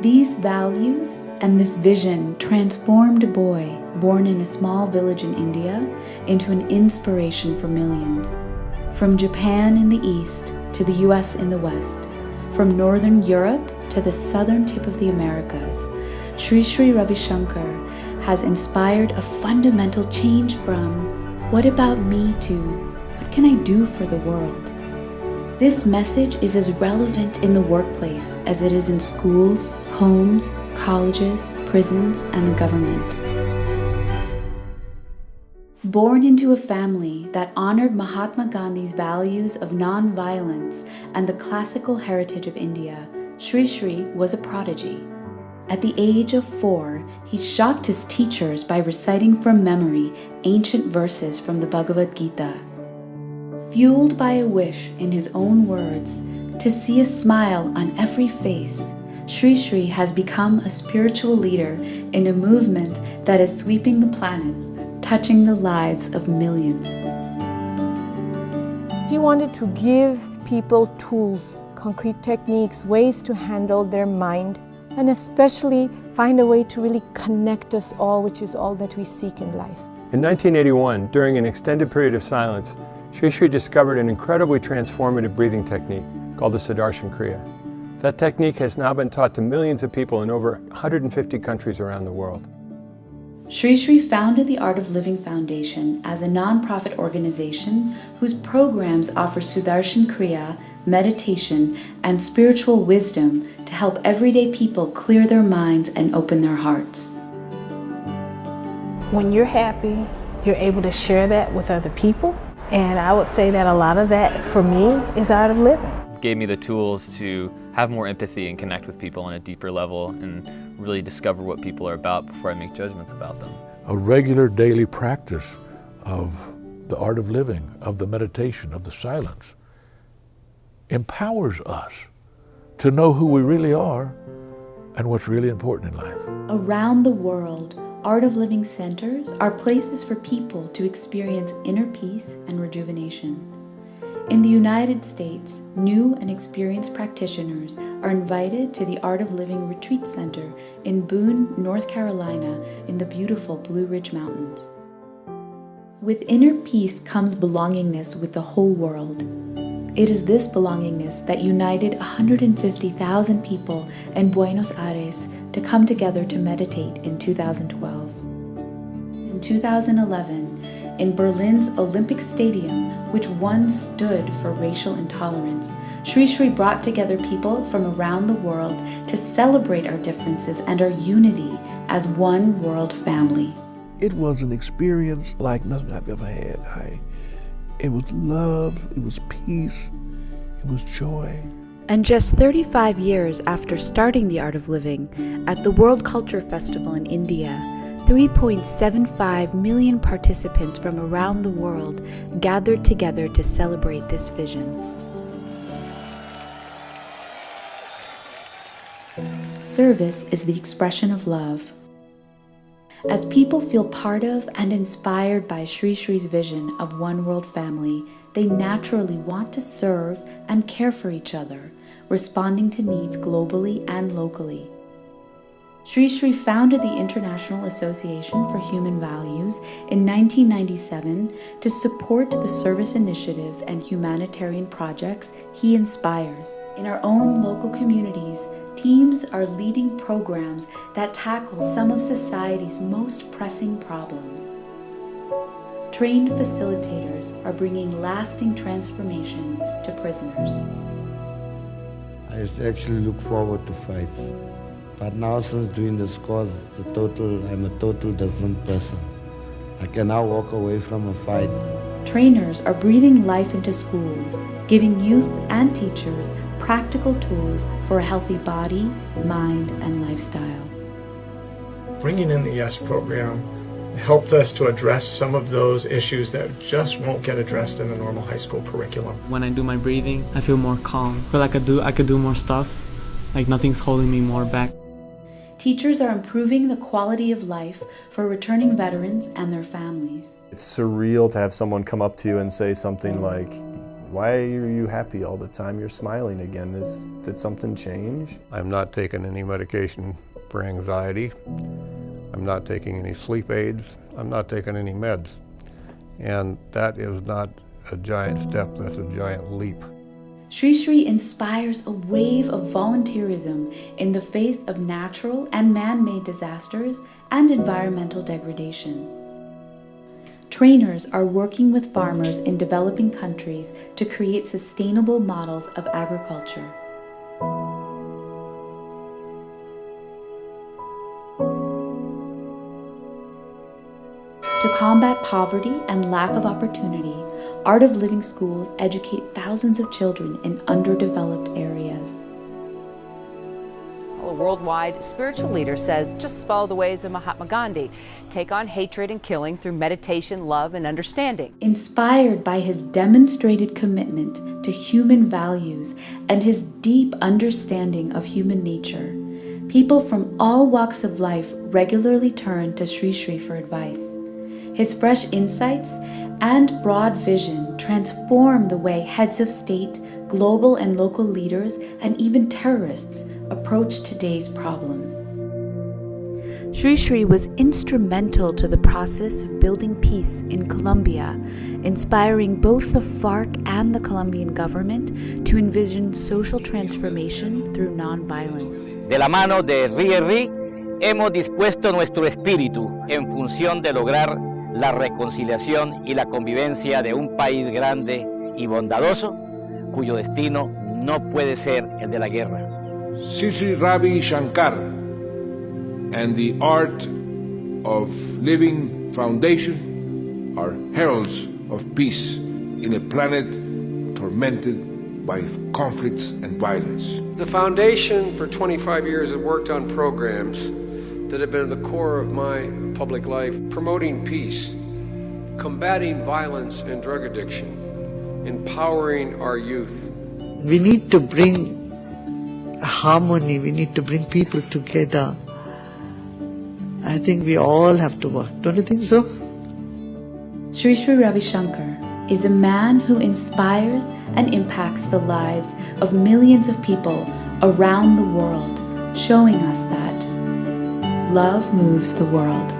These values and this vision transformed a boy born in a small village in India into an inspiration for millions. From Japan in the east to the US in the west, from northern Europe to the southern tip of the Americas, Sri Sri Ravi Shankar has inspired a fundamental change from "What about me?" to "What can I do for the world?" This message is as relevant in the workplace as it is in schools, homes, colleges, prisons, and the government. Born into a family that honored Mahatma Gandhi's values of non-violence and the classical heritage of India, Sri Sri was a prodigy. At the age of 4, he shocked his teachers by reciting from memory ancient verses from the Bhagavad Gita. Fueled by a wish, in his own words, to see a smile on every face, Sri Sri has become a spiritual leader in a movement that is sweeping the planet, touching the lives of millions. He wanted to give people tools, concrete techniques, ways to handle their mind, and especially find a way to really connect us all, which is all that we seek in life. In 1981, during an extended period of silence, Sri Sri discovered an incredibly transformative breathing technique called the Sudarshan Kriya. That technique has now been taught to millions of people in over 150 countries around the world. Sri Sri founded the Art of Living Foundation as a nonprofit organization whose programs offer Sudarshan Kriya, meditation, and spiritual wisdom to help everyday people clear their minds and open their hearts. When you're happy, you're able to share that with other people. And I would say that a lot of that, for me, is art of living. It gave me the tools to have more empathy and connect with people on a deeper level and really discover what people are about before I make judgments about them. A regular daily practice of the art of living, of the meditation, of the silence, empowers us to know who we really are and what's really important in life. Around the world, Art of Living centers are places for people to experience inner peace and rejuvenation. In the United States, new and experienced practitioners are invited to the Art of Living Retreat Center in Boone, North Carolina, in the beautiful Blue Ridge Mountains. With inner peace comes belongingness with the whole world. It is this belongingness that united 150,000 people in Buenos Aires to come together to meditate in 2012. In 2011, in Berlin's Olympic Stadium, which once stood for racial intolerance, Sri Sri brought together people from around the world to celebrate our differences and our unity as one world family. It was an experience like nothing I've ever had. It was love, it was peace, it was joy. And just 35 years after starting the Art of Living, at the World Culture Festival in India, 3.75 million participants from around the world gathered together to celebrate this vision. Service is the expression of love. As people feel part of and inspired by Sri Sri's vision of one world family, they naturally want to serve and care for each other, responding to needs globally and locally. Sri Sri founded the International Association for Human Values in 1997 to support the service initiatives and humanitarian projects he inspires. In our own local communities, teams are leading programs that tackle some of society's most pressing problems. Trained facilitators are bringing lasting transformation to prisoners. I used to actually look forward to fights. But now since doing this course, I'm a total different person. I can now walk away from a fight. Trainers are breathing life into schools, giving youth and teachers practical tools for a healthy body, mind, and lifestyle. Bringing in the YES program helped us to address some of those issues that just won't get addressed in the normal high school curriculum. When I do my breathing, I feel more calm. I feel like I could do more stuff, like nothing's holding me more back. Teachers are improving the quality of life for returning veterans and their families. It's surreal to have someone come up to you and say something like, Why are you happy all the time? You're smiling again. Did something change? I'm not taking any medication for anxiety. I'm not taking any sleep aids. I'm not taking any meds. And that is not a giant step, that's a giant leap. Sri Sri inspires a wave of volunteerism in the face of natural and man-made disasters and environmental degradation. Trainers are working with farmers in developing countries to create sustainable models of agriculture. To combat poverty and lack of opportunity, Art of Living schools educate thousands of children in underdeveloped areas. A worldwide spiritual leader says just follow the ways of Mahatma Gandhi. Take on hatred and killing through meditation, love, and understanding. Inspired by his demonstrated commitment to human values and his deep understanding of human nature, people from all walks of life regularly turn to Sri Sri for advice. His fresh insights and broad vision transform the way heads of state, global and local leaders, and even terrorists approach today's problems. Sri Sri was instrumental to the process of building peace in Colombia, inspiring both the FARC and the Colombian government to envision social transformation through nonviolence. De la mano de Ri, hemos dispuesto nuestro espíritu en función de lograr la reconciliación y la convivencia de un país grande y bondadoso, cuyo destino no puede ser el de la guerra. Sri Ravi Shankar and the Art of Living Foundation are heralds of peace in a planet tormented by conflicts and violence. The foundation for 25 years has worked on programs that have been at the core of my public life, promoting peace, combating violence and drug addiction, empowering our youth. We need to bring harmony, we need to bring people together. I think we all have to work. Don't you think so? Sri Sri Ravi Shankar is a man who inspires and impacts the lives of millions of people around the world, showing us that love moves the world.